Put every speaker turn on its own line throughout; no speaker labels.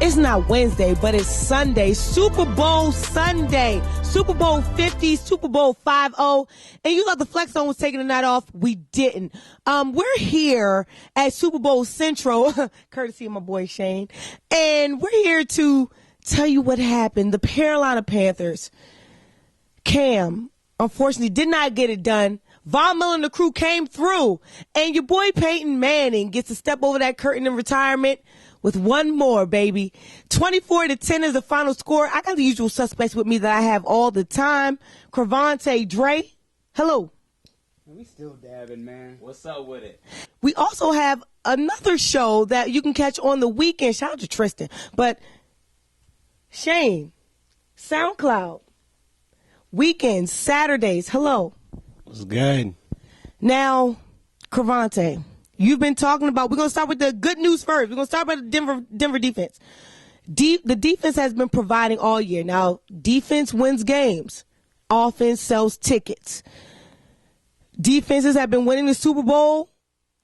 It's not Wednesday, but it's Sunday. Super Bowl Sunday. Super Bowl 50, Super Bowl 50. And you thought the Flex Zone was taking the night off. We didn't. We're here at Super Bowl Central, courtesy of my boy Shane. And we're here to tell you what happened. The Carolina Panthers, Cam, unfortunately, did not get it done. Von Miller and the crew came through. And your boy Peyton Manning gets to step over that curtain in retirement with one more, baby. 24-10 is the final score. I got the usual suspects with me that I have all the time. Cravante Dre. Hello.
We still dabbing, man.
What's up with it?
We also have another show that you can catch on the weekend. Shout out to Tristan. But Shane, SoundCloud, weekends, Saturdays. Hello.
What's good?
Now, Cravante, you've been talking about, we're going to start with the good news first. We're going to start with the Denver defense. The defense has been providing all year. Now, defense wins games. Offense sells tickets. Defenses have been winning the Super Bowl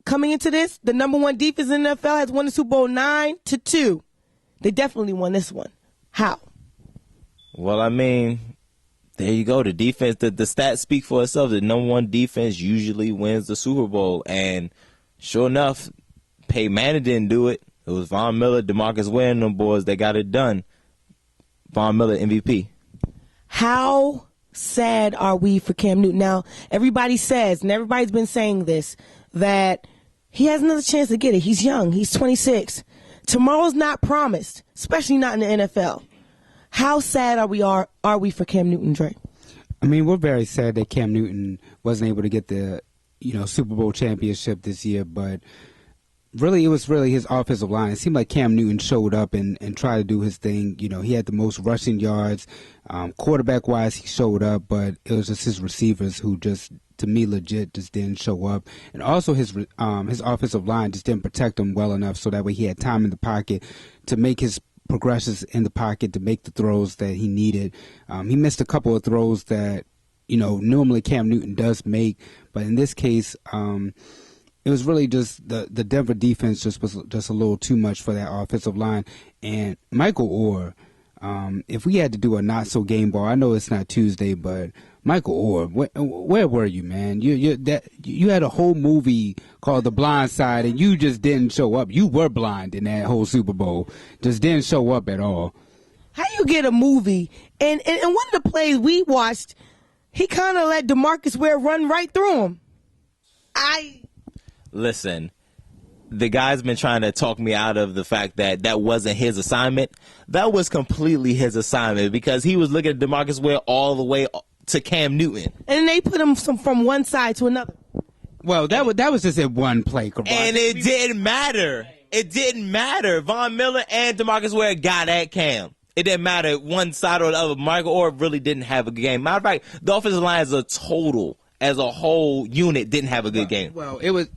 coming into this. The number one defense in the NFL has won the Super Bowl 9-2. They definitely won this one. How?
Well, I mean, there you go. The defense, the stats speak for itself. The number one defense usually wins the Super Bowl. And sure enough, Peyton Manning didn't do it. It was Von Miller, DeMarcus Ware, and them boys that got it done. Von Miller, MVP.
How sad are we for Cam Newton? Now, everybody says, and everybody's been saying this, that he has another chance to get it. He's young. He's 26. Tomorrow's not promised, especially not in the NFL. How sad are we for Cam Newton, Dre?
I mean, we're very sad that Cam Newton wasn't able to get the Super Bowl championship this year, but really it was really his offensive line. It seemed like Cam Newton showed up and tried to do his thing. He had the most rushing yards. Quarterback-wise, he showed up, but it was just his receivers who just, to me, legit just didn't show up. And also his offensive line just didn't protect him well enough so that way he had time in the pocket to make his progressions in the pocket, to make the throws that he needed. He missed a couple of throws that, normally Cam Newton does make, but in this case, it was really just the Denver defense was just a little too much for that offensive line. And Michael Orr, if we had to do a not so game ball, I know it's not Tuesday, but Michael Orr, where were you, man? You had a whole movie called The Blind Side, and you just didn't show up. You were blind in that whole Super Bowl, just didn't show up at all.
How you get a movie? And one of the plays we watched, he kind of let DeMarcus Ware run right through him.
Listen, the guy's been trying to talk me out of the fact that wasn't his assignment. That was completely his assignment because he was looking at DeMarcus Ware all the way to Cam Newton.
And they put him from one side to another.
Well, that was just in one play, Cravante.
And it didn't matter. It didn't matter. Von Miller and DeMarcus Ware got at Cam. It didn't matter one side or the other. Michael Orr really didn't have a good game. Matter of fact, the offensive line as a whole unit didn't have a good game.
Well, what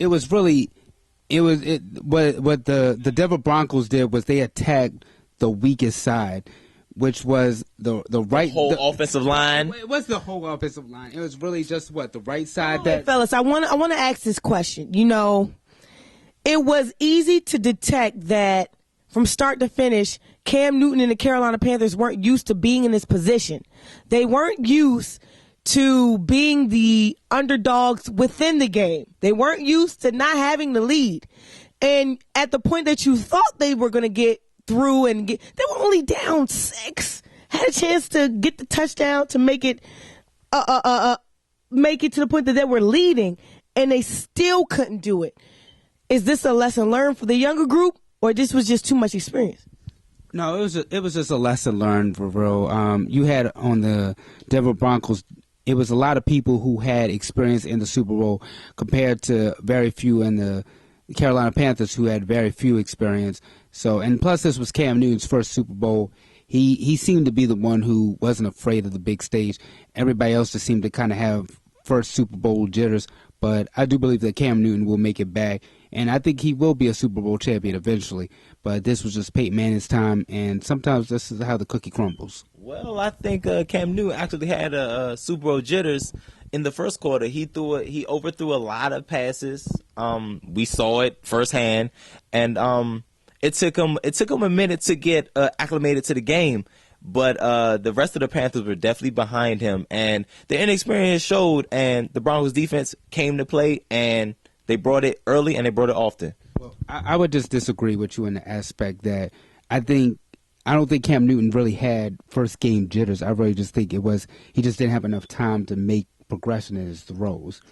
the Denver Broncos did was they attacked the weakest side, which was the
offensive line.
It was the whole offensive line. It was really just the right side. That
fellas, I want to ask this question. It was easy to detect that from start to finish, Cam Newton and the Carolina Panthers weren't used to being in this position. They weren't used to being the underdogs within the game. They weren't used to not having the lead. And at the point that you thought they were going to get through they were only down 6. Had a chance to get the touchdown to make it make it to the point that they were leading, and they still couldn't do it. Is this a lesson learned for the younger group, or this was just too much experience?
No, it was just a lesson learned for real. You had on the Denver Broncos, it was a lot of people who had experience in the Super Bowl compared to very few in the Carolina Panthers who had very few experience. So, and plus this was Cam Newton's first Super Bowl. He seemed to be the one who wasn't afraid of the big stage. Everybody else just seemed to kind of have first Super Bowl jitters. But I do believe that Cam Newton will make it back, and I think he will be a Super Bowl champion eventually. But this was just Peyton Manning's time, and sometimes this is how the cookie crumbles.
Well, I think Cam Newton actually had a Super Bowl jitters in the first quarter. He overthrew a lot of passes. We saw it firsthand, and it took him a minute to get acclimated to the game. But the rest of the Panthers were definitely behind him, and the inexperience showed, and the Broncos defense came to play, and they brought it early and they brought it often.
Well, I would just disagree with you in the aspect that I don't think Cam Newton really had first game jitters. I really just think he just didn't have enough time to make progression in his throws.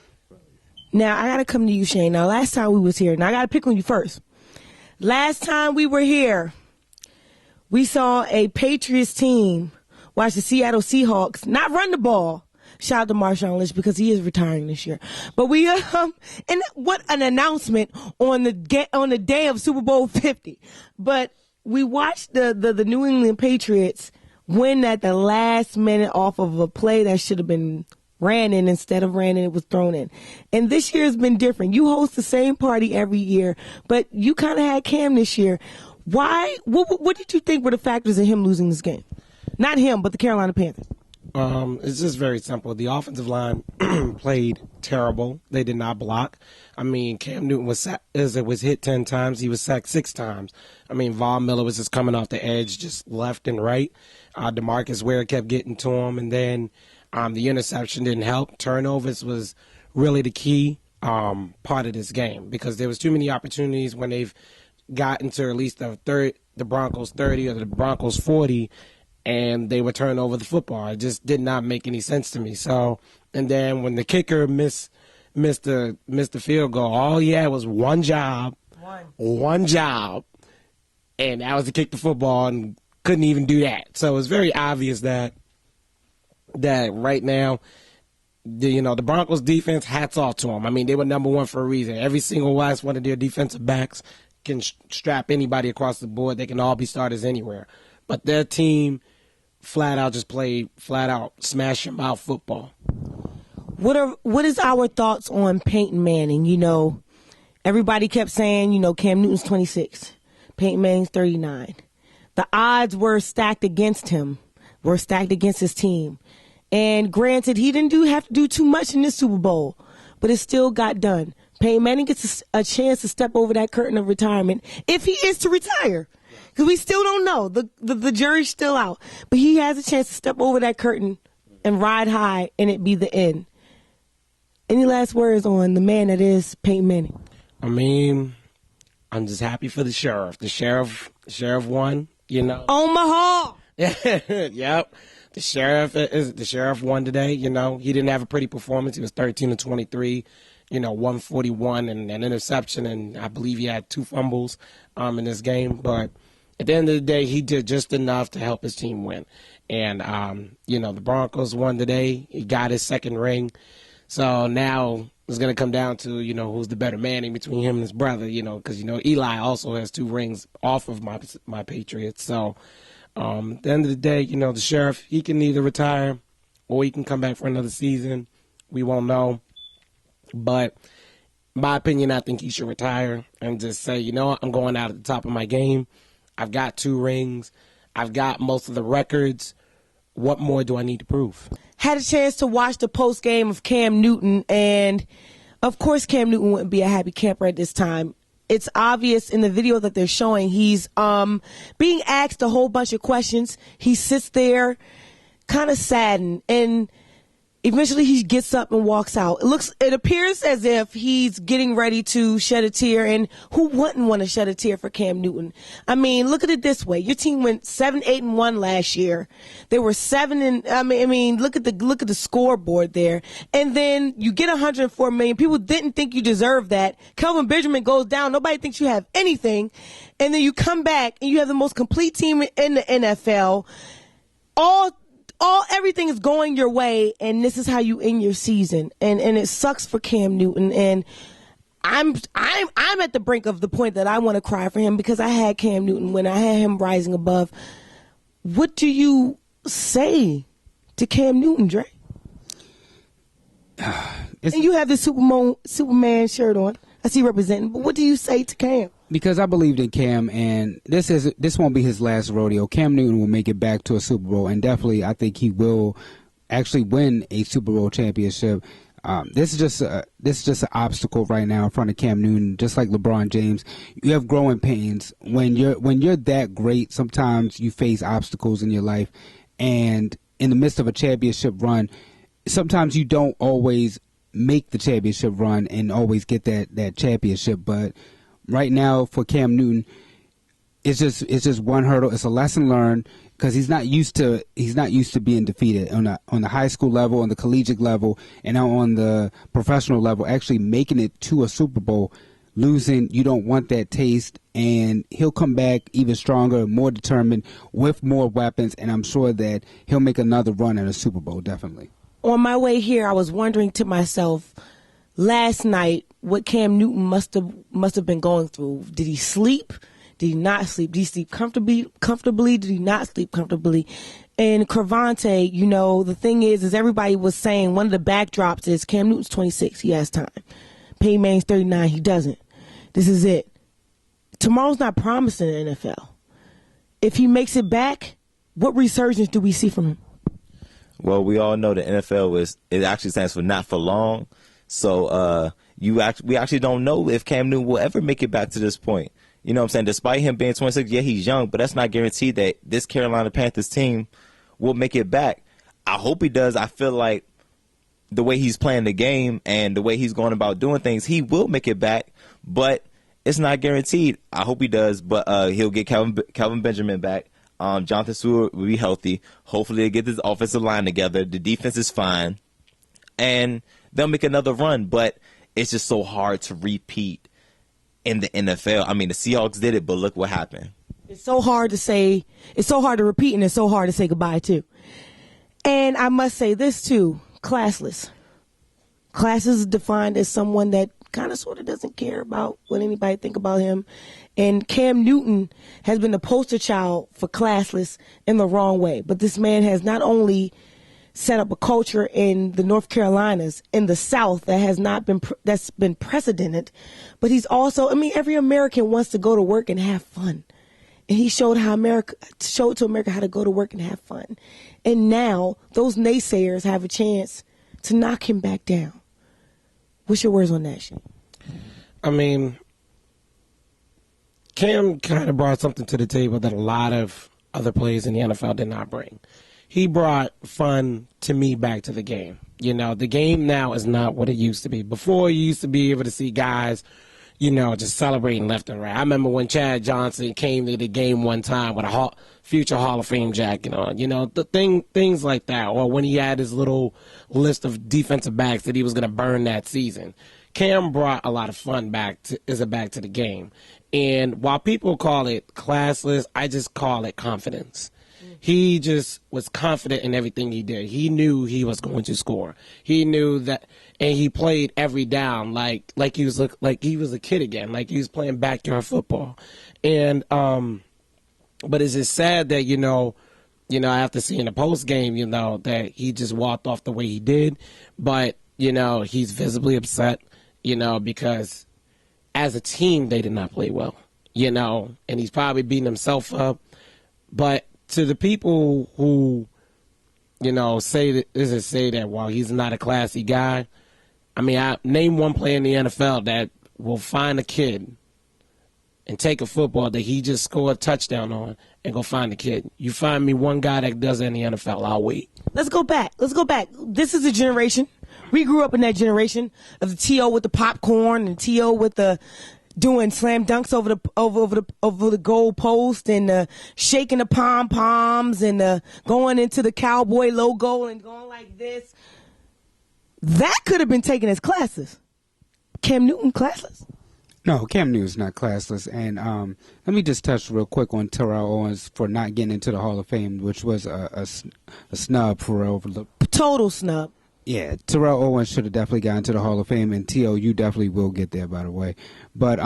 Now, I got to come to you, Shane. Now, last time we was here, and I got to pick on you first. Last time we were here, we saw a Patriots team watch the Seattle Seahawks not run the ball. Shout out to Marshawn Lynch because he is retiring this year. But we and what an announcement on the day of Super Bowl 50. But we watched the New England Patriots win at the last minute off of a play that should have been ran in. Instead of ran in, it was thrown in. And this year has been different. You host the same party every year, but you kind of had Cam this year. Why? What did you think were the factors in him losing this game? Not him, but the Carolina Panthers.
It's just very simple. The offensive line played terrible. They did not block. I mean, Cam Newton was hit 10 times. He was sacked 6 times. I mean, Von Miller was just coming off the edge, just left and right. DeMarcus Ware kept getting to him, and then the interception didn't help. Turnovers was really the key part of this game because there was too many opportunities when they've got into at least the Broncos 30 or the Broncos 40, and they were turning over the football. It just did not make any sense to me. So, and then when the kicker missed the field goal, all he had was one job, and that was to kick the football, and couldn't even do that. So it's very obvious that right now, the Broncos defense, hats off to them. I mean, they were number one for a reason. Every single last one of their defensive backs can strap anybody across the board. They can all be starters anywhere. But their team flat out just played smash and mouth football.
What is our thoughts on Peyton Manning? Everybody kept saying, Cam Newton's 26, Peyton Manning's 39. The odds were stacked against him, were stacked against his team. And granted, he didn't have to do too much in this Super Bowl, but it still got done. Peyton Manning gets a chance to step over that curtain of retirement if he is to retire. Because we still don't know. The jury's still out. But he has a chance to step over that curtain and ride high and it be the end. Any last words on the man that is Peyton Manning?
I mean, I'm just happy for the sheriff. The sheriff won,
Omaha!
Yep. The sheriff won today. He didn't have a pretty performance. He was 13-23. 141 and an interception, and I believe he had 2 fumbles in this game. But at the end of the day, he did just enough to help his team win. And, the Broncos won today. He got his second ring. So now it's going to come down to, who's the better Manning between him and his brother, because, Eli also has 2 rings off of my Patriots. So at the end of the day, the sheriff, he can either retire or he can come back for another season. We won't know. But in my opinion, I think he should retire and just say, I'm going out at the top of my game. I've got 2 rings. I've got most of the records. What more do I need to prove?
Had a chance to watch the post game of Cam Newton, and of course Cam Newton wouldn't be a happy camper at this time. It's obvious in the video that they're showing. He's being asked a whole bunch of questions. He sits there kind of saddened, and eventually he gets up and walks out. It appears as if he's getting ready to shed a tear, and who wouldn't want to shed a tear for Cam Newton? I mean, look at it this way. Your team went 7-8-1 last year. They were 7 look at the scoreboard there. And then you get $104 million. People didn't think you deserved that. Kelvin Benjamin goes down. Nobody thinks you have anything. And then you come back and you have the most complete team in the NFL. Everything is going your way, and this is how you end your season, and it sucks for Cam Newton. And I'm at the brink of the point that I want to cry for him because I had Cam Newton when I had him rising above. What do you say to Cam Newton, Dre? And you have the Superman shirt on. I see you representing, but what do you say to Cam?
Because I believed in Cam, and this won't be his last rodeo. Cam Newton will make it back to a Super Bowl, and definitely I think he will actually win a Super Bowl championship. This is just an obstacle right now in front of Cam Newton, just like LeBron James. You have growing pains when you're that great. Sometimes you face obstacles in your life, and in the midst of a championship run, sometimes you don't always make the championship run and always get that championship. But right now for Cam Newton, it's just one hurdle. It's a lesson learned, because he's not used to being defeated on the high school level, on the collegiate level, and now on the professional level. Actually making it to a Super Bowl, losing, you don't want that taste, and he'll come back even stronger, more determined, with more weapons, and I'm sure that he'll make another run at a Super Bowl, definitely.
On my way here, I was wondering to myself last night what Cam Newton must have been going through. Did he sleep? Did he not sleep? Did he sleep comfortably? Did he not sleep comfortably? And Cravante, the thing is everybody was saying one of the backdrops is Cam Newton's 26. He has time. Peyton Manning's 39. He doesn't. This is it. Tomorrow's not promising in the NFL. If he makes it back, what resurgence do we see from him?
Well, we all know the NFL it actually stands for not for long. So we actually don't know if Cam Newton will ever make it back to this point. You know what I'm saying? Despite him being 26, yeah, he's young, but that's not guaranteed that this Carolina Panthers team will make it back. I hope he does. I feel like the way he's playing the game and the way he's going about doing things, he will make it back, but it's not guaranteed. I hope he does, but he'll get Kelvin Benjamin back. Jonathan Stewart will be healthy. Hopefully they get this offensive line together. The defense is fine, and they'll make another run, but it's just so hard to repeat in the NFL. I mean, the Seahawks did it, but look what happened.
It's so hard to say. It's so hard to repeat, and it's so hard to say goodbye too. And I must say this too: classless. Classless is defined as someone that kind of sort of doesn't care about what anybody think about him. And Cam Newton has been the poster child for classless in the wrong way. But this man has not only set up a culture in the North Carolinas, in the South, that's been precedented, but he's also, every American wants to go to work and have fun. And he showed to America how to go to work and have fun. And now those naysayers have a chance to knock him back down. What's your words on that, Shane?
Cam kind of brought something to the table that a lot of other players in the NFL did not bring. He brought fun, to me, back to the game. The game now is not what it used to be. Before, you used to be able to see guys, just celebrating left and right. I remember when Chad Johnson came to the game one time with a future Hall of Fame jacket on, things like that. Or when he had his little list of defensive backs that he was going to burn that season. Cam brought a lot of fun back to the game. And while people call it classless, I just call it confidence. He just was confident in everything he did. He knew he was going to score. He knew that, and he played every down like he was a kid again, like he was playing backyard football. And but it's just sad that after seeing the post game, that he just walked off the way he did. But he's visibly upset, because as a team they did not play well, and he's probably beating himself up. But to the people who, say that while he's not a classy guy, I name one player in the NFL that will find a kid and take a football that he just scored a touchdown on and go find the kid. You find me one guy that does that in the NFL, I'll wait.
Let's go back. This is a generation. We grew up in that generation of the T.O. with the popcorn and T.O. with the doing slam dunks over the goal post and shaking the pom-poms and going into the cowboy logo and going like this. That could have been taken as classless. Cam Newton classless?
No, Cam Newton's not classless. And let me just touch real quick on Terrell Owens for not getting into the Hall of Fame, which was a snub for over
total snub.
Yeah, Terrell Owens should have definitely gotten to the Hall of Fame, and T.O., you definitely will get there, by the way. But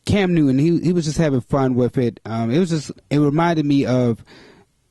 Cam Newton, he was just having fun with it. It reminded me of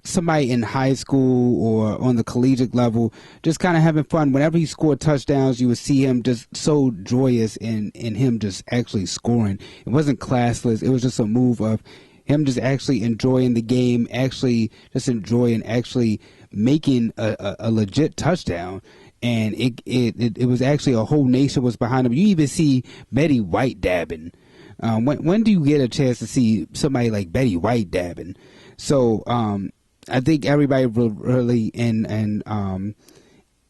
somebody in high school or on the collegiate level, just kind of having fun. Whenever he scored touchdowns, you would see him just so joyous in him just actually scoring. It wasn't classless. It was just a move of him just actually enjoying the game, actually just enjoying actually making a legit touchdown. and it was actually a whole nation was behind him. You even see Betty White dabbing. When do you get a chance to see somebody like Betty White dabbing? So I think everybody really in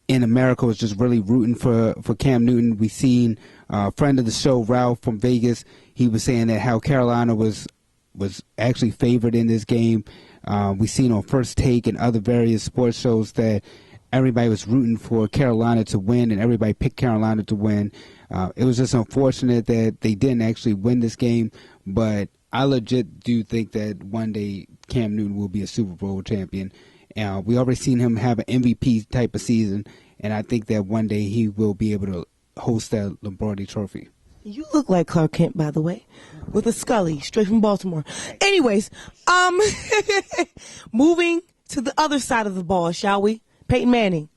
America was just really rooting for Cam Newton. We seen a friend of the show, Ralph from Vegas. He was saying that how Carolina was actually favored in this game. We seen on First Take and other various sports shows that everybody was rooting for Carolina to win, and everybody picked Carolina to win. It was just unfortunate that they didn't actually win this game, but I legit do think that one day Cam Newton will be a Super Bowl champion. We already seen him have an MVP type of season, and I think that one day he will be able to host that Lombardi Trophy.
You look like Clark Kent, by the way, with a Scully, straight from Baltimore. Anyways, moving to the other side of the ball, shall we? Peyton Manning.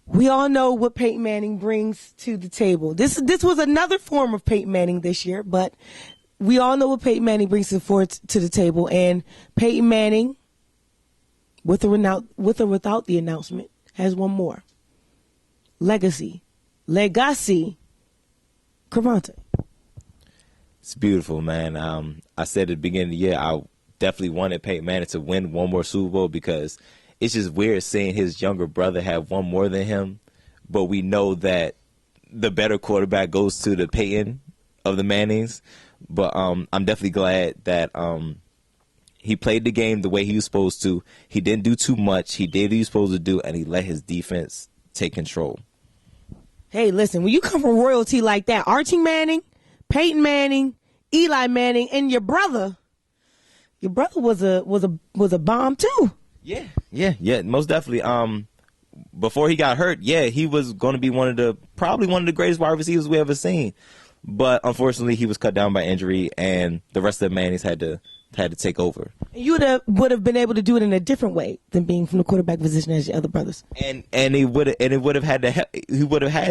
We all know what Peyton Manning brings to the table. This was another form of Peyton Manning this year, but we all know what Peyton Manning brings to the table. And Peyton Manning, with or without the announcement, has one more. Legacy. Cravante.
It's beautiful, man. I said at the beginning of the year, I definitely wanted Peyton Manning to win one more Super Bowl because it's just weird seeing his younger brother have one more than him. But we know that the better quarterback goes to the Peyton of the Mannings. But I'm definitely glad that he played the game the way he was supposed to. He didn't do too much. He did what he was supposed to do, and he let his defense take control.
Hey, listen, when you come from royalty like that, Archie Manning, Peyton Manning, Eli Manning, and your brother was a bomb too. Yeah, most definitely. Before he got hurt, he was going to be probably one of the greatest wide receivers we ever seen. But unfortunately, he was cut down by injury, and the rest of the Mannings had to take over. You would have been able to do it in a different way than being from the quarterback position as your other brothers.
And he would have had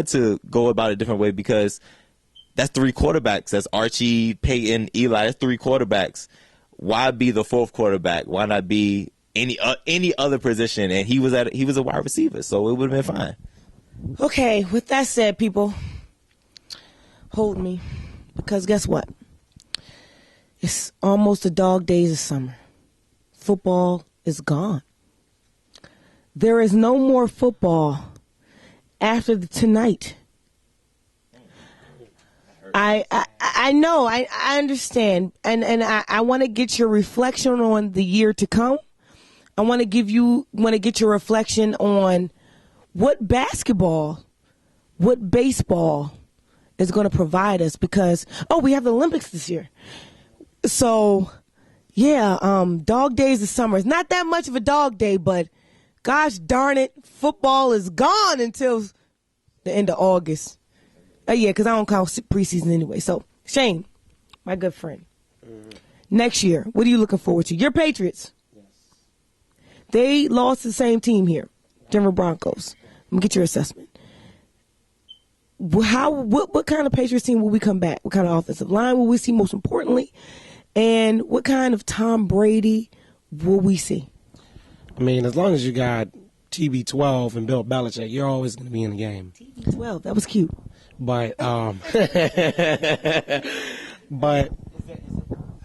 to go about it a different way because that's three quarterbacks. That's Archie, Peyton, Eli. That's three quarterbacks. Why be the fourth quarterback? Why not be any other position? And he was a wide receiver, so it would have been fine.
Okay, with that said, people, hold me, because guess what? It's almost the dog days of summer. Football is gone. There is no more football after tonight. I know, I understand, and I want to get your reflection on the year to come. I want to get your reflection on what basketball, what baseball is going to provide us because we have the Olympics this year. So, dog days of summer. It's not that much of a dog day, but gosh darn it, football is gone until the end of August. Because I don't count preseason anyway. So, Shane, my good friend, next year, what are you looking forward to? Your Patriots. Yes. They lost to the same team here, Denver Broncos. Let me get your assessment. What kind of Patriots team will we come back? What kind of offensive line will we see most importantly? And what kind of Tom Brady will we see?
I mean, as long as you got TB12 and Bill Belichick, you're always going to be in the game.
TB12, that was cute.
But, but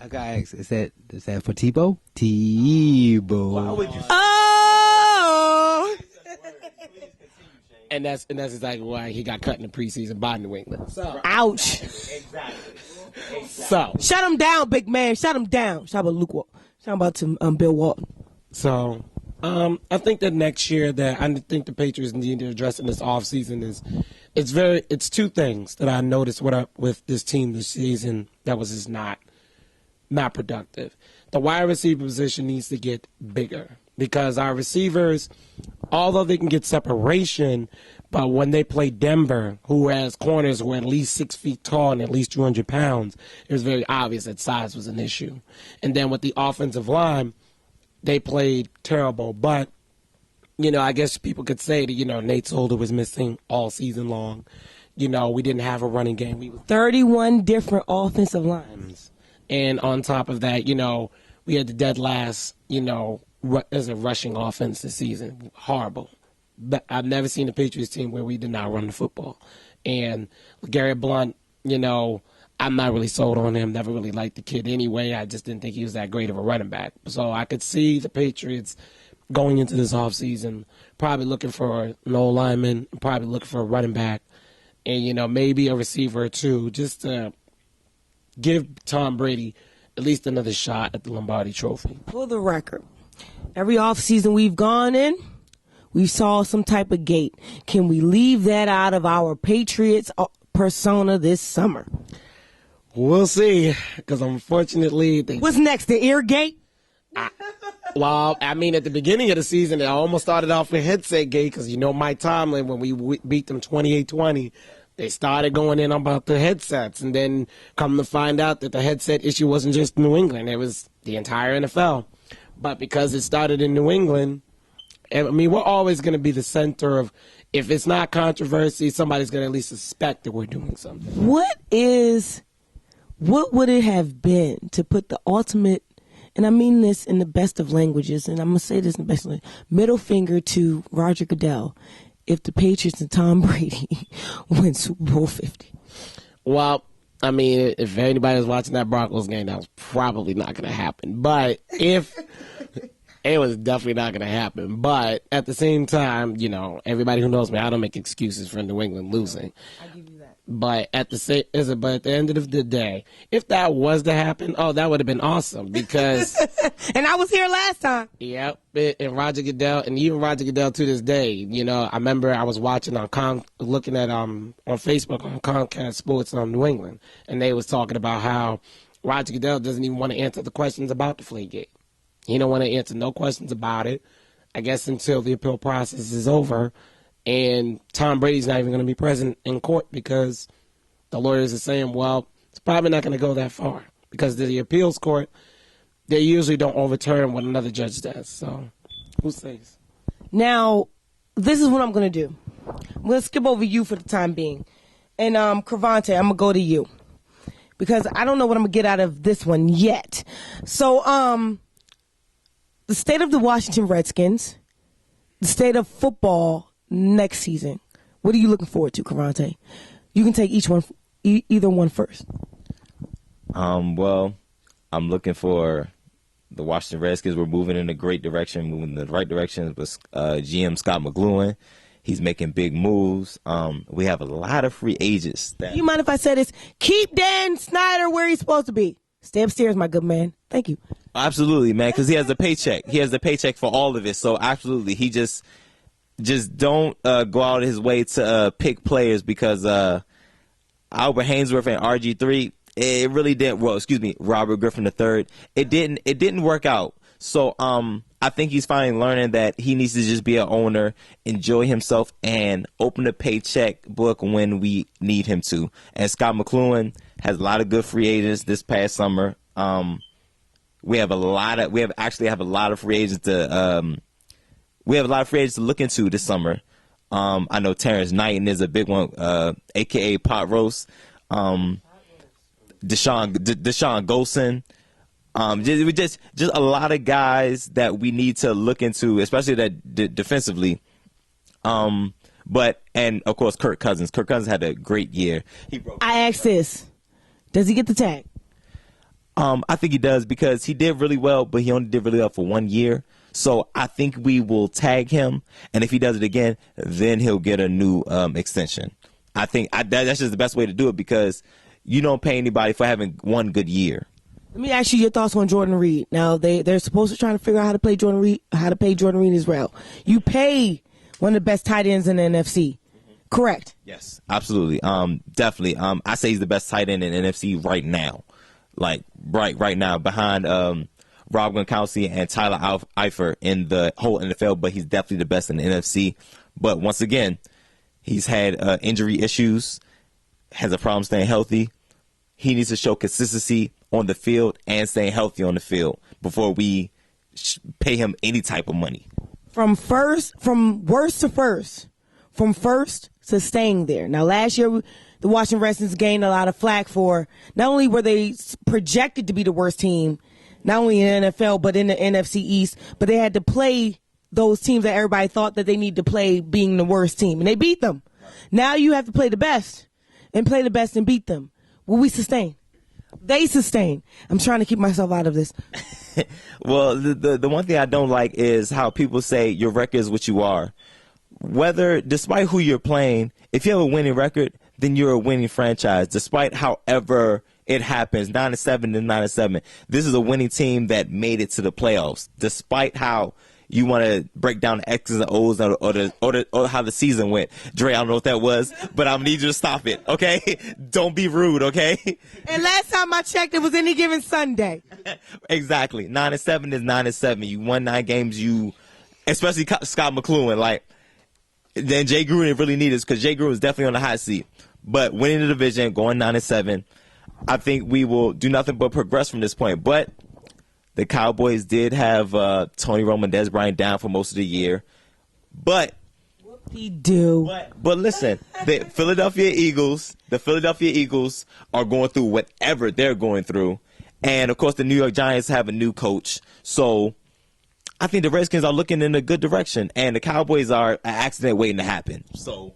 I gotta ask, is that for Tebow? Tebow.
Why would you?
Oh.
And that's exactly why he got cut in the preseason by New England. So,
ouch.
Exactly.
So
shut him down, big man. Shut him down. Shout about Luke Walton. Shout about to Bill Walton.
So, I think that next year that I think the Patriots need to address in this offseason it's two things that I noticed with this team this season that was just not productive. The wide receiver position needs to get bigger because our receivers, although they can get separation, but when they play Denver, who has corners who are at least 6 feet tall and at least 200 pounds, it was very obvious that size was an issue. And then with the offensive line, they played terrible. But, I guess people could say that, Nate Solder was missing all season long. We didn't have a running game.
31 different offensive lines.
And on top of that, we had the dead last, as a rushing offense this season. Horrible. I've never seen a Patriots team where we did not run the football. And Garrett Blount, you know, I'm not really sold on him. Never really liked the kid anyway. I just didn't think he was that great of a running back. So I could see the Patriots going into this offseason probably looking for an old lineman, probably looking for a running back, and, you know, maybe a receiver or two, just to give Tom Brady at least another shot at the Lombardi Trophy.
For the record, every offseason we've gone in, we saw some type of gate. Can we leave that out of our Patriots persona this summer?
We'll see, because unfortunately...
What's next, the ear gate?
Well, I mean, at the beginning of the season, it almost started off with headset gate, because, you know, Mike Tomlin, when we beat them 28-20, they started going in about the headsets, and then come to find out that the headset issue wasn't just New England, it was the entire NFL. But because it started in New England, I mean, we're always going to be the center of, if it's not controversy, somebody's going to at least suspect that we're doing something.
What would it have been to put the ultimate, and I mean this in the best of languages, and I'm going to say this in the best language, middle finger to Roger Goodell, if the Patriots and Tom Brady win Super Bowl 50?
Well, I mean, if anybody was watching that Broncos game, that was probably not going to happen. But if it was definitely not going to happen. But at the same time, you know, everybody who knows me, I don't make excuses for New England losing.
I give you that.
But at the end of the day, if that was to happen, that would have been awesome, because
and I was here last time.
Yep, and Roger Goodell, and even Roger Goodell to this day, you know, I remember I was watching looking at on Facebook on Comcast Sports on New England, and they was talking about how Roger Goodell doesn't even want to answer the questions about the Deflategate. He don't want to answer no questions about it, I guess, until the appeal process is over. And Tom Brady's not even going to be present in court, because the lawyers are saying, well, it's probably not going to go that far, because the appeals court, they usually don't overturn what another judge does. So who says?
Now, this is what I'm going to do. I'm going to skip over you for the time being. And Cravante, I'm going to go to you, because I don't know what I'm going to get out of this one yet. So the state of the Washington Redskins, the state of football next season. What are you looking forward to, Cravante? You can take either one first.
Well, I'm looking for the Washington Redskins. We're moving in a great direction, moving in the right direction with GM Scott McLuhan. He's making big moves. We have a lot of free agents.
You mind if I say this? Keep Dan Snyder where he's supposed to be. Stay upstairs, my good man. Thank you.
Absolutely, man, because he has the paycheck. He has the paycheck for all of it. So absolutely, he just don't go out of his way to pick players, because Albert Hainsworth and RG3, it really didn't. Well, excuse me, Robert Griffin III. It didn't work out. So I think he's finally learning that he needs to just be an owner, enjoy himself, and open the paycheck book when we need him to. And Scott McLuhan has a lot of good free agents this past summer. We have a lot of free agents to. We have a lot of free agents to look into this summer. I know Terrence Knighton is a big one, a.k.a. Pot Roast. Deshaun Golson. Just a lot of guys that we need to look into, especially that defensively. And of course, Kirk Cousins. Kirk Cousins had a great year.
I asked this. Does he get the tag?
I think he does, because he did really well, but he only did really well for 1 year. So I think we will tag him, and if he does it again, then he'll get a new extension. I think that's just the best way to do it, because you don't pay anybody for having one good year.
Let me ask you your thoughts on Jordan Reed. Now they're supposed to try to figure out how to pay Jordan Reed as well. You pay one of the best tight ends in the NFC, correct?
Yes, absolutely. Definitely. I say he's the best tight end in the NFC right now, like right now, behind Rob Gronkowski and Tyler Eifert in the whole NFL, but he's definitely the best in the NFC. But once again, he's had injury issues, has a problem staying healthy. He needs to show consistency on the field and staying healthy on the field before we pay him any type of money.
From worst to first, from first to staying there. Now, last year, the Washington Redskins gained a lot of flack for not only were they projected to be the worst team, not only in the NFL, but in the NFC East, but they had to play those teams that everybody thought that they need to play being the worst team, and they beat them. Now you have to play the best and beat them. Will we sustain? They sustain. I'm trying to keep myself out of this.
Well, the one thing I don't like is how people say your record is what you are. Whether, despite who you're playing, if you have a winning record, then you're a winning franchise. Despite however it happens, 9-7 to 9-7, this is a winning team that made it to the playoffs. Despite how you want to break down the X's and O's or how the season went. Dre, I don't know what that was, but I need you to stop it, okay? Don't be rude, okay?
And last time I checked, it was any given Sunday.
Exactly. 9-7 is 9-7. You won 9 games. Especially Scott McLuhan, like, then Jay Gruden didn't really need this because Jay Gruden was definitely on the hot seat. But winning the division, going 9-7, I think we will do nothing but progress from this point. But the Cowboys did have Tony Romo and Dez Bryant down for most of the year. But But listen, the Philadelphia Eagles are going through whatever they're going through. And, of course, the New York Giants have a new coach. So I think the Redskins are looking in a good direction. And the Cowboys are an accident waiting to happen. So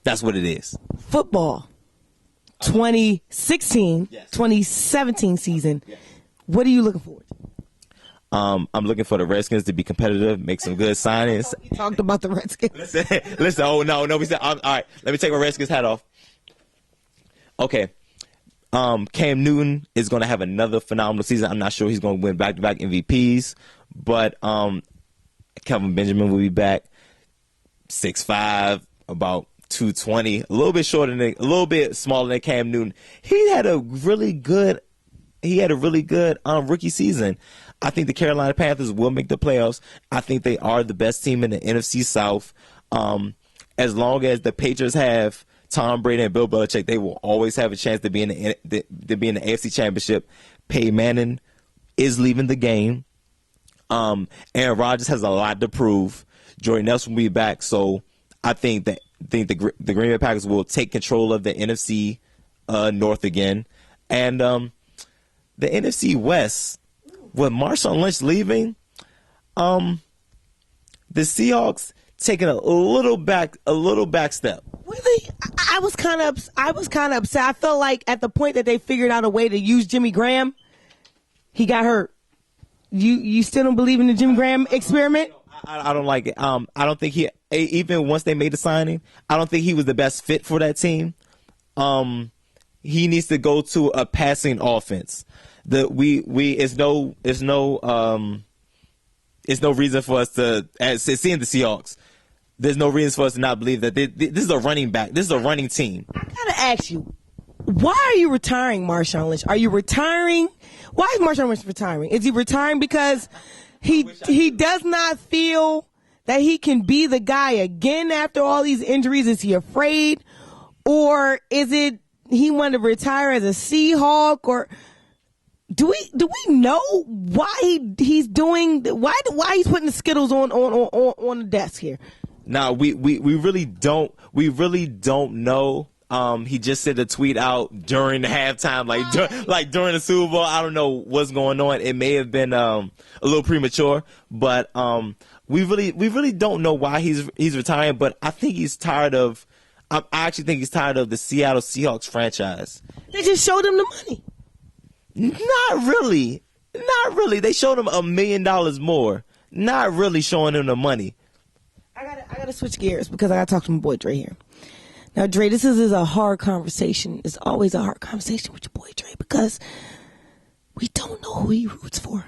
that's what it is.
Football, 2016,
Yes.
2017 season. Yes. What are you looking forward to?
I'm looking for the Redskins to be competitive, make some good signings.
You talked about the Redskins.
Listen. Oh no. We said all right. Let me take my Redskins hat off. Okay. Cam Newton is going to have another phenomenal season. I'm not sure he's going to win back-to-back MVPs, but Kelvin Benjamin will be back. 6'5", about 220, a little bit smaller than Cam Newton. He had a really good rookie season. I think the Carolina Panthers will make the playoffs. I think they are the best team in the NFC South. As long as the Patriots have Tom Brady and Bill Belichick, they will always have a chance to be in the AFC Championship. Peyton Manning is leaving the game. Aaron Rodgers has a lot to prove. Jordy Nelson will be back, so I think the Green Bay Packers will take control of the NFC North again, and the NFC West. With Marshawn Lynch leaving, the Seahawks taking a little back step.
Really, I was kind of upset. I felt like at the point that they figured out a way to use Jimmy Graham, he got hurt. You still don't believe in the Jimmy Graham experiment?
I don't like it. I don't think even once they made the signing, I don't think he was the best fit for that team. He needs to go to a passing offense. It's no reason for us to, seeing the Seahawks, there's no reason for us to not believe that this is a running back. This is a running team.
I gotta ask you, why are you retiring Marshawn Lynch? Are you retiring? Why is Marshawn Lynch retiring? Is he retiring because he does not feel that he can be the guy again after all these injuries? Is he afraid? Or is it he wanted to retire as a Seahawk? Or do we know why he's doing why he's putting the Skittles on the desk here?
No, we really don't know. He just sent a tweet out during the halftime, like during the Super Bowl. I don't know what's going on. It may have been a little premature, but we really don't know why he's retiring. But I think he's tired of. I actually think he's tired of the Seattle Seahawks franchise.
They just showed him the money.
Not really. They showed him $1 million more. Not really showing him the money.
I gotta switch gears because I gotta talk to my boy Dre here. Now, Dre, this is a hard conversation. It's always a hard conversation with your boy Dre because we don't know who he roots for.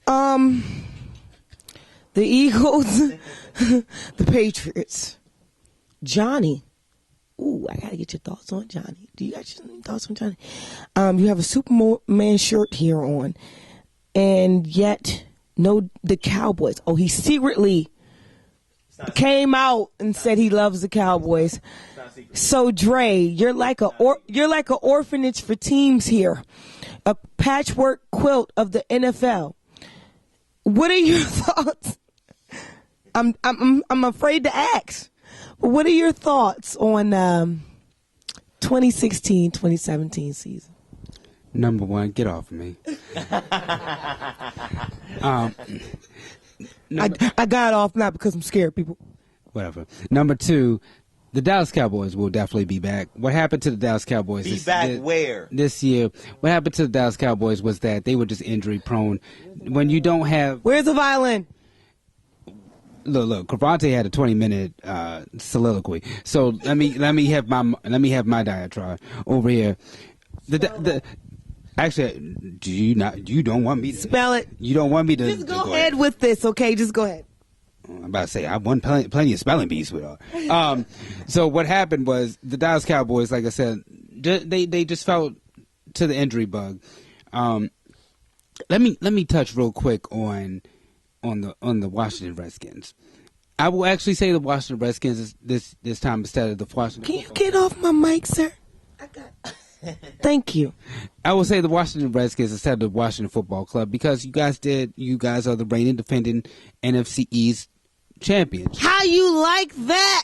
The Eagles, the Patriots, Johnny. Ooh, I gotta get your thoughts on Johnny. Do you got your thoughts on Johnny? You have a Superman shirt here on, and yet the Cowboys. Oh, he secretly came out and said he loves the Cowboys. So Dre, you're like a orphanage for teams here, a patchwork quilt of the NFL. What are your thoughts? I'm afraid to ask. What are your thoughts on 2016-2017 season?
Number one, get off of me.
I got off not because I'm scared, people.
Whatever. Number 2, the Dallas Cowboys will definitely be back. What happened to the Dallas Cowboys
Where?
This year? What happened to the Dallas Cowboys was that they were just injury prone. When you don't have...
Where's the violin?
Look, Cravante had a 20-minute soliloquy. So let me have my diatribe over here. Actually, you don't want me to
spell it.
You don't want me to
just go ahead with this, okay? Just go ahead.
I'm about to say I won plenty of spelling bees with her. So what happened was the Dallas Cowboys, like I said, they just fell to the injury bug. Let me touch real quick on the Washington Redskins. I will actually say the Washington Redskins this time instead of the Washington.
Can you get off my mic, sir? Thank you.
I will say the Washington Redskins instead of the Washington Football Club because you guys are the reigning defending NFC East champions.
How you like that?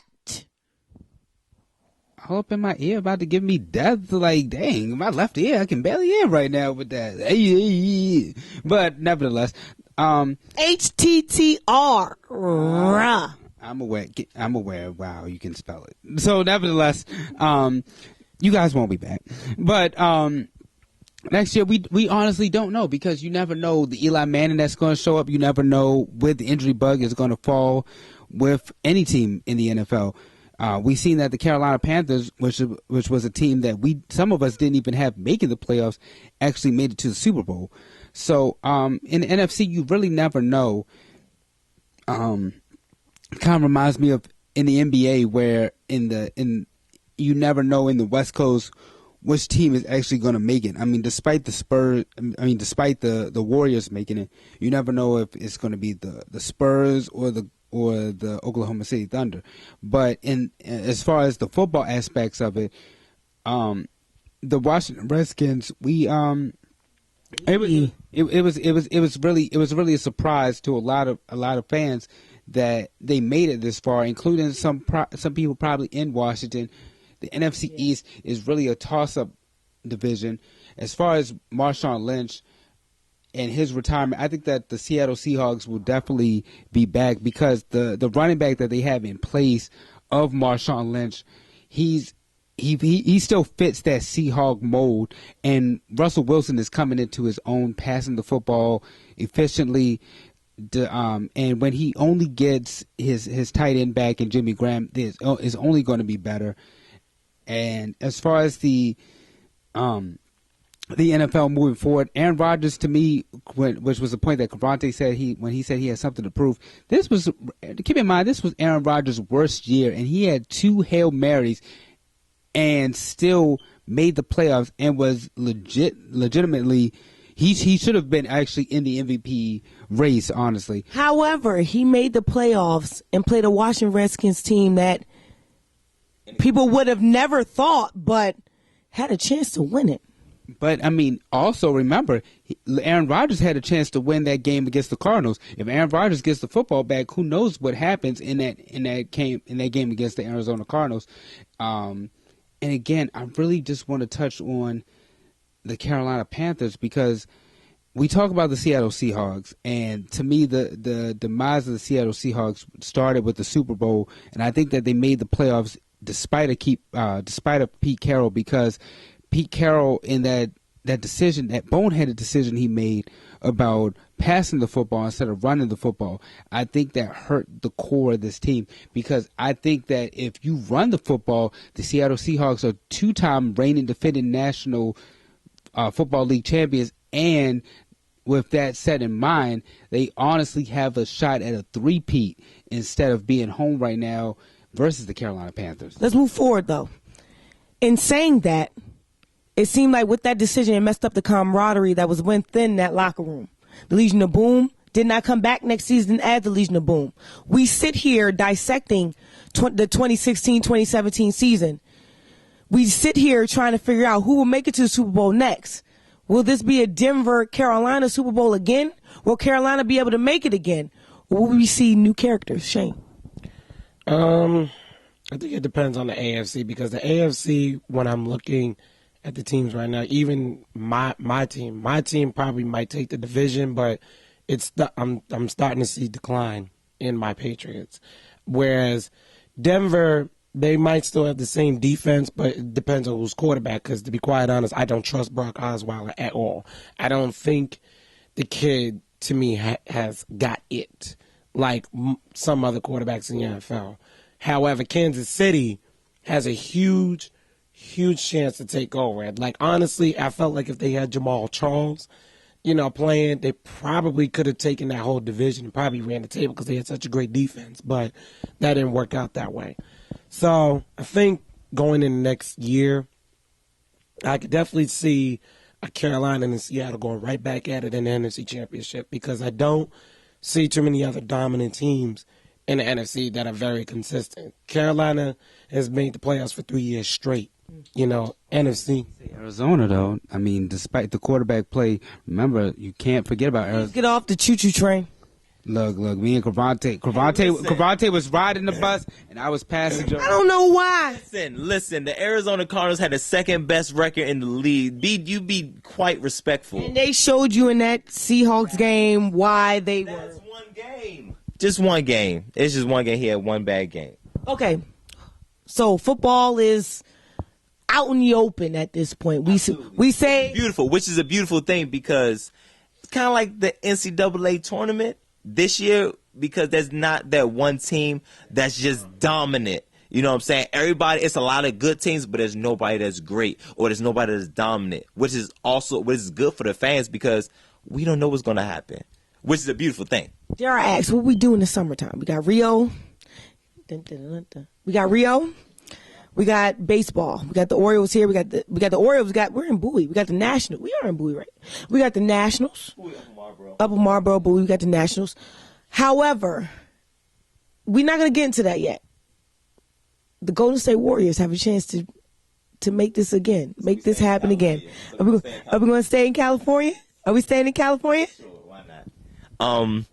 All up in my ear about to give me death. Like, dang, my left ear, I can barely hear right now with that. But nevertheless,
HTTR.
I'm aware. Wow, you can spell it. So nevertheless, you guys won't be back. But next year, we honestly don't know because you never know the Eli Manning that's going to show up. You never know where the injury bug is going to fall with any team in the NFL. We've seen that the Carolina Panthers, which was a team that some of us didn't even have making the playoffs, actually made it to the Super Bowl. So in the NFC, you really never know. Kind of reminds me of in the NBA where you never know in the West Coast which team is actually going to make it. I mean, despite the Warriors making it, you never know if it's going to be the Spurs or the Oklahoma City Thunder. But as far as the football aspects of it, the Washington Redskins, it was really a surprise to a lot of fans that they made it this far, including some people probably in Washington. The NFC East is really a toss-up division. As far as Marshawn Lynch and his retirement, I think that the Seattle Seahawks will definitely be back because the running back that they have in place of Marshawn Lynch, he still fits that Seahawk mold, and Russell Wilson is coming into his own, passing the football efficiently. And when he only gets his tight end back and Jimmy Graham, is only going to be better. And as far as the NFL moving forward, Aaron Rodgers, to me, which was the point that Cavante said when he said he had something to prove. Keep in mind, this was Aaron Rodgers' worst year, and he had 2 Hail Marys and still made the playoffs and was legitimately. He should have been actually in the MVP race, honestly.
However, he made the playoffs and played a Washington Redskins team that people would have never thought, but had a chance to win it.
But, I mean, also remember, Aaron Rodgers had a chance to win that game against the Cardinals. If Aaron Rodgers gets the football back, who knows what happens in that game against the Arizona Cardinals. And again, I really just want to touch on the Carolina Panthers because we talk about the Seattle Seahawks, and to me, the demise of the Seattle Seahawks started with the Super Bowl, and I think that they made the playoffs despite of Pete Carroll, because Pete Carroll in that decision, that boneheaded decision he made about passing the football instead of running the football, I think that hurt the core of this team, because I think that if you run the football, the Seattle Seahawks are 2-time reigning defending National Football League champions, and with that set in mind, they honestly have a shot at a three-peat instead of being home right now versus the Carolina Panthers.
Let's move forward, though. In saying that, it seemed like with that decision, it messed up the camaraderie that was within that locker room. The Legion of Boom did not come back next season as the Legion of Boom. We sit here dissecting the 2016-2017 season. We sit here trying to figure out who will make it to the Super Bowl next. Will this be a Denver-Carolina Super Bowl again? Will Carolina be able to make it again? Or will we see new characters? Shane?
I think it depends on the AFC, because the AFC, when I'm looking at the teams right now, even my team probably might take the division, but I'm starting to see decline in my Patriots. Whereas Denver, they might still have the same defense, but it depends on who's quarterback. Because to be quite honest, I don't trust Brock Osweiler at all. I don't think the kid, to me, has got it like some other quarterbacks in the NFL. However, Kansas City has a huge chance to take over. And like, honestly, I felt like if they had Jamal Charles, playing, they probably could have taken that whole division and probably ran the table because they had such a great defense. But that didn't work out that way. So I think going in the next year, I could definitely see a Carolina and Seattle going right back at it in the NFC Championship, because I don't see too many other dominant teams in the NFC that are very consistent. Carolina has made the playoffs for 3 years straight. NFC.
Arizona, though, I mean, despite the quarterback play, remember, you can't forget about Arizona.
Get off the choo-choo train.
Look, me and Cravante was riding the bus, and I was passenger.
I don't know why.
Listen, the Arizona Cardinals had the second best record in the league. You be quite respectful.
And they showed you in that Seahawks game why they were.
That's one game. Just one game. It's just one game. He had one bad game.
Okay. So football is out in the open at this point. We say
beautiful, which is a beautiful thing, because it's kind of like the NCAA tournament this year, because there's not that one team that's just dominant. You know what I'm saying? Everybody, it's a lot of good teams, but there's nobody that's great, or there's nobody that's dominant, which is good for the fans, because we don't know what's going to happen, which is a beautiful thing.
Dare I ask, what we do in the summertime? We got Rio. We got baseball. We got the Orioles here. We got the Orioles. We're in Bowie. We got the Nationals. We are in Bowie, right? We got the Nationals. Upper Marlboro, Bowie. We got the Nationals. However, we're not going to get into that yet. The Golden State Warriors have a chance to make this again, make this happen again. Are we going to stay in California? Are we staying in California?
Sure, why not?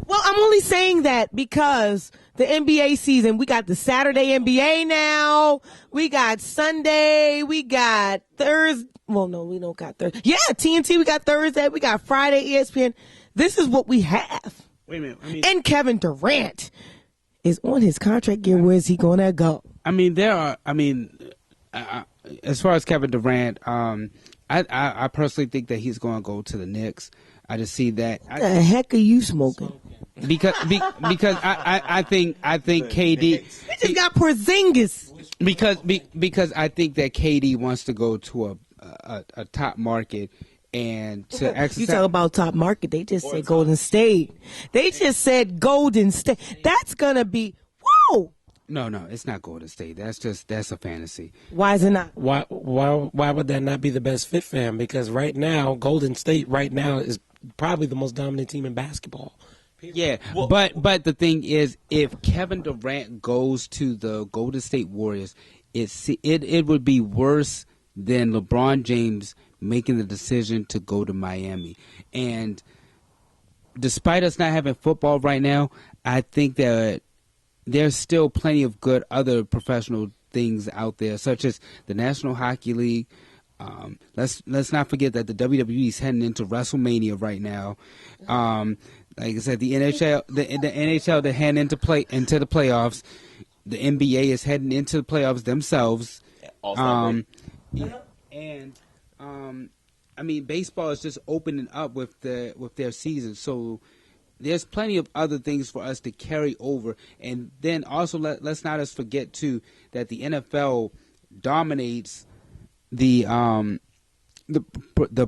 Well, I'm only saying that because the NBA season, we got the Saturday NBA now. We got Sunday. We got Thursday. Well, no, we don't got Thursday. Yeah, TNT, we got Thursday. We got Friday, ESPN. This is what we have.
Wait a minute.
And Kevin Durant is on his contract year. Where's he going to go?
As far as Kevin Durant, I personally think that he's going to go to the Knicks. I just see that.
What the heck are you smoking?
Because I think KD.
We just got Porzingis.
Because I think that KD wants to go to a top market and to exercise.
You talk about top market. They just said Golden State. They just said Golden State. That's gonna be whoa.
No, it's not Golden State. That's a fantasy.
Why is it not?
Why would that not be the best fit for him? Because right now, Golden State is probably the most dominant team in basketball.
Yeah, but the thing is, if Kevin Durant goes to the Golden State Warriors, it would be worse than LeBron James making the decision to go to Miami. And despite us not having football right now, I think that there's still plenty of good other professional things out there, such as the National Hockey League. Let's not forget that the WWE is heading into WrestleMania right now. Like I said, the NHL they're heading into the playoffs. The NBA is heading into the playoffs themselves. Baseball is just opening up with their season. So there's plenty of other things for us to carry over. And then also let's not forget too that the NFL dominates the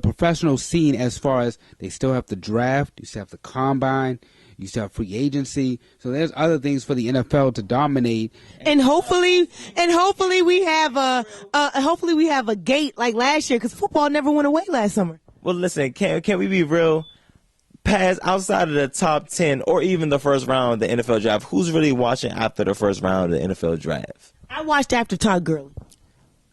professional scene, as far as they still have the draft, you still have the combine, you still have free agency. So there's other things for the NFL to dominate.
And hopefully we have a gate like last year, because football never went away last summer.
Well, listen, can we be real? Past outside of the top 10 or even the first round of the NFL draft, who's really watching after the first round of the NFL draft?
I watched after Todd Gurley.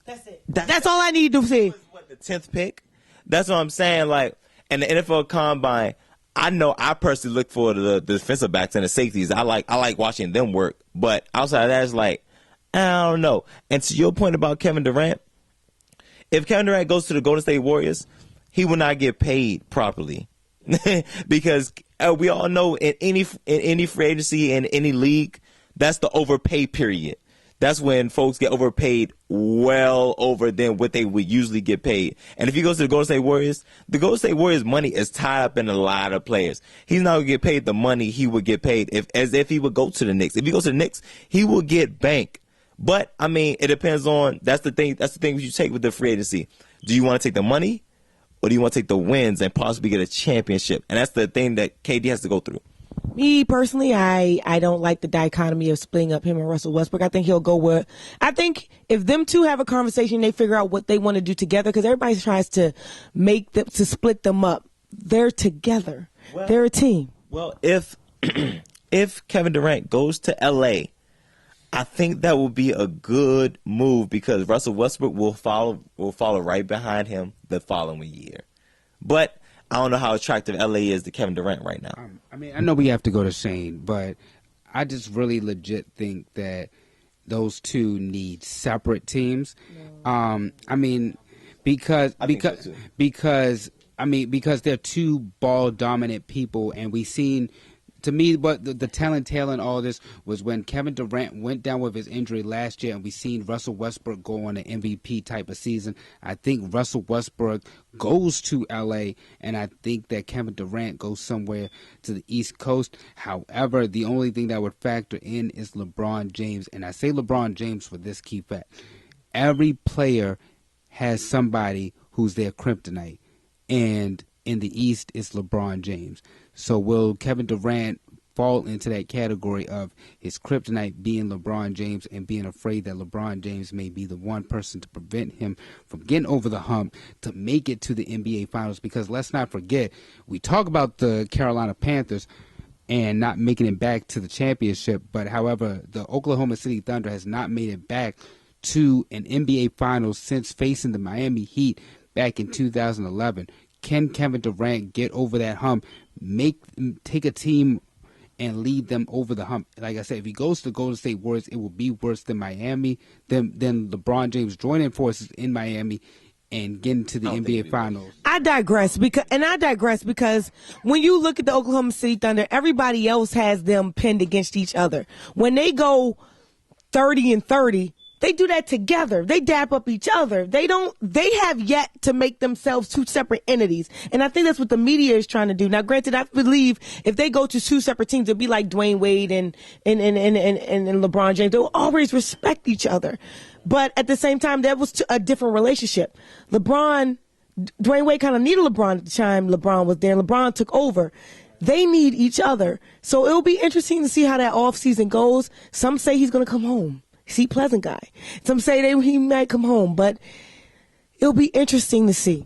That's it. That's all I need to see.
What, the 10th pick? That's what I'm saying. Like, in the NFL Combine, I know I personally look for the defensive backs and the safeties. I like watching them work. But outside of that, it's like, I don't know. And to your point about Kevin Durant, if Kevin Durant goes to the Golden State Warriors, he will not get paid properly. because we all know in any free agency in any league, that's the overpay period. That's when folks get overpaid well over than what they would usually get paid. And if he goes to the Golden State Warriors, the Golden State Warriors money is tied up in a lot of players. He's not going to get paid the money he would get paid as if he would go to the Knicks. If he goes to the Knicks, he will get bank. But I mean, it depends on, that's the thing you take with the free agency. Do you want to take the money or do you want to take the wins and possibly get a championship? And that's the thing that KD has to go through.
Me personally, I don't like the dichotomy of splitting up him and Russell Westbrook. I think he'll go with, I think if them two have a conversation, they figure out what they want to do together, because everybody tries to to split them up. They're together. They're a team.
Well, if Kevin Durant goes to LA, I think that will be a good move because Russell Westbrook will follow right behind him the following year. But I don't know how attractive LA is to Kevin Durant right now.
I mean, I know we have to go to Shane, but I just really legit think that those two need separate teams. I mean, because they're two ball dominant people, and we seen. To me, what the telling tale in all this was when Kevin Durant went down with his injury last year and we seen Russell Westbrook go on an MVP type of season. I think Russell Westbrook goes to LA, and I think that Kevin Durant goes somewhere to the East Coast. However, the only thing that would factor in is LeBron James, and I say LeBron James for this key fact. Every player has somebody who's their kryptonite, and in the East, it's LeBron James. So will Kevin Durant fall into that category of his kryptonite being LeBron James and being afraid that LeBron James may be the one person to prevent him from getting over the hump to make it to the NBA Finals? Because let's not forget, we talk about the Carolina Panthers and not making it back to the championship, but however, the Oklahoma City Thunder has not made it back to an NBA Finals since facing the Miami Heat back in 2011. Can Kevin Durant get over that hump, take a team and lead them over the hump? Like I said, if he goes to the Golden State Warriors, it will be worse than Miami, than LeBron James joining forces in Miami and getting to the NBA Finals.
I digress because when you look at the Oklahoma City Thunder, everybody else has them pinned against each other. When they go 30-30, they do that together. They dap up each other. They have yet to make themselves two separate entities. And I think that's what the media is trying to do. Now, granted, I believe if they go to two separate teams, it'll be like Dwayne Wade and LeBron James. They'll always respect each other. But at the same time, that was a different relationship. Dwayne Wade kind of needed LeBron at the time LeBron was there. LeBron took over. They need each other. So it'll be interesting to see how that offseason goes. Some say he's going to come home. See, pleasant guy. Some say that he might come home, but it'll be interesting to see.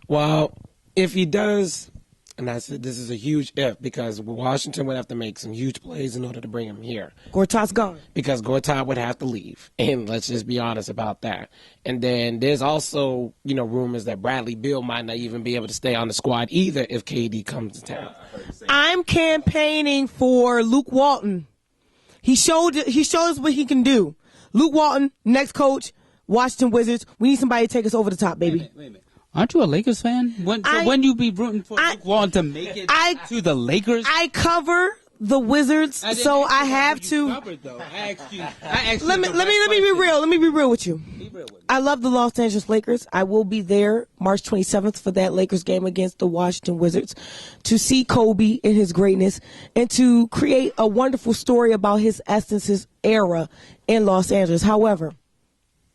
Well, if he does, and this is a huge if, because Washington would have to make some huge plays in order to bring him here.
Gortat's gone.
Because Gortat would have to leave, and let's just be honest about that. And then there's also, rumors that Bradley Beal might not even be able to stay on the squad either if KD comes to town.
I'm campaigning for Luke Walton. He showed us what he can do. Luke Walton, next coach, Washington Wizards. We need somebody to take us over the top, baby.
Wait a minute. Aren't you a Lakers fan? When you be rooting for Luke Walton to make it to the Lakers?
I cover the Wizards, so I have to.
I asked you.
Let me be real. Let me be real with you. I love the Los Angeles Lakers. I will be there March 27th for that Lakers game against the Washington Wizards to see Kobe in his greatness and to create a wonderful story about his essence, his era in Los Angeles. However,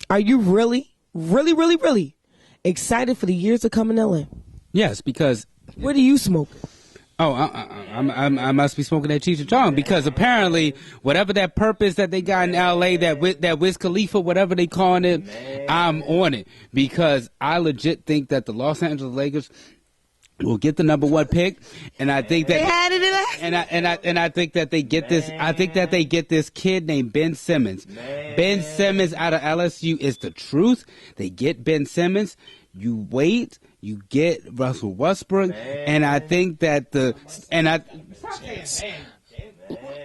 are you really, really, really, really excited for the years to come in LA?
Yes, because.
What do you smoke?
Oh, I must be smoking that Cheech and Chong, because apparently whatever that purpose that they got in L.A., that Wiz Khalifa, whatever they calling it, man, I'm on it, because I legit think that the Los Angeles Lakers will get the number 1 pick, and I think that
they had it in that.
And I think that they get this. I think that they get this kid named Ben Simmons. Man. Ben Simmons out of LSU is the truth. They get Ben Simmons. You wait. You get Russell Westbrook, man. And I think that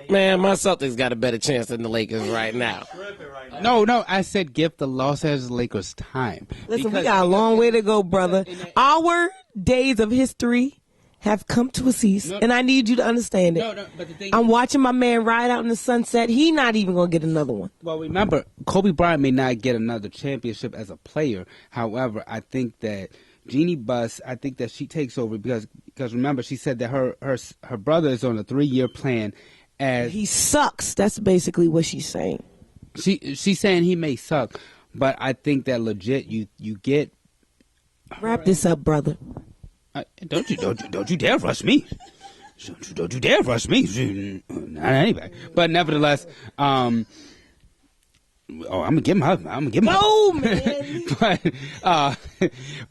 Man, my Celtics got a better chance than the Lakers right now.
No, I said give the Los Angeles Lakers time.
Listen, we got a long way to go, brother. Our days of history have come to a cease, and I need you to understand it.
No, but the thing
I'm watching my man ride out in the sunset. He not even going to get another one.
Well, remember, Kobe Bryant may not get another championship as a player. However, I think that Jeannie Buss, I think that she takes over because remember, she said that her brother is on a 3-year plan. As
he sucks. That's basically what she's saying.
She's saying he may suck, but I think that legit you get.
Wrap this up, brother.
Don't you dare rush me. Don't you dare rush me. Not anyway. But nevertheless, I'm gonna give him.
No, man.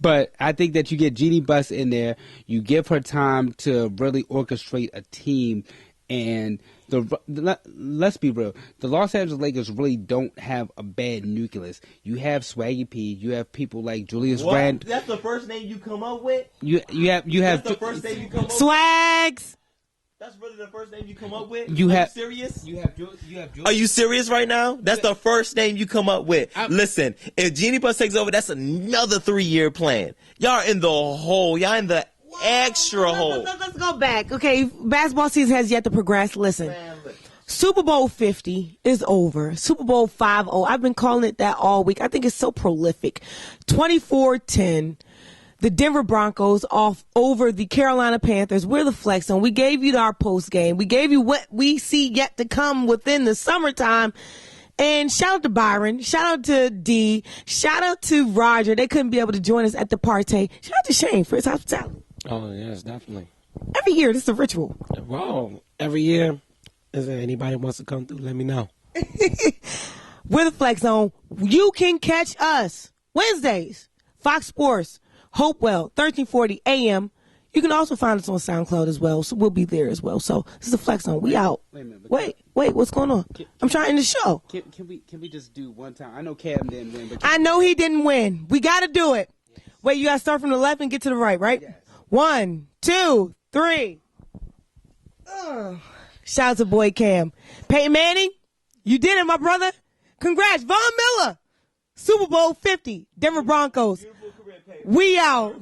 but I think that you get Jeannie Buss in there. You give her time to really orchestrate a team, and let's be real. The Los Angeles Lakers really don't have a bad nucleus. You have Swaggy P. You have people like Julius Randle.
That's the first name you come up with.
You have
That's the first name you come up with.
Swags.
That's really the first name you come up with.
You
serious?
You have
Are you serious right now? That's the first name you come up with. Listen, if Jeannie Buss takes over, that's another 3-year plan. Y'all in the hole. Y'all in the extra hole.
Let's go back. Okay, basketball season has yet to progress. Listen. Super Bowl 50 is over. Super Bowl 50. I've been calling it that all week. I think it's so prolific. 24-10. The Denver Broncos off over the Carolina Panthers. We're the Flex Zone. We gave you our post game. We gave you what we see yet to come within the summertime. And shout out to Byron. Shout out to D. Shout out to Roger. They couldn't be able to join us at the party. Shout out to Shane for his hospitality.
Oh, yes, definitely.
Every year, this is a ritual.
Wow. Every year, is there anybody wants to come through, let me know.
We're the Flex Zone. You can catch us Wednesdays, Fox Sports, Hopewell, 1340 AM. You can also find us on SoundCloud as well, so we'll be there as well. So this is the Flex Zone. We out. Wait, what's going on? I'm trying to show.
Can we just do one time? I know Cam didn't win, but
I know he didn't win. We got to do it. Wait, you got to start from the left and get to the right, right?
Yes.
1, 2, 3. Shout out to boy Cam. Peyton Manning, you did it, my brother. Congrats. Von Miller, Super Bowl 50, Denver Broncos. We out.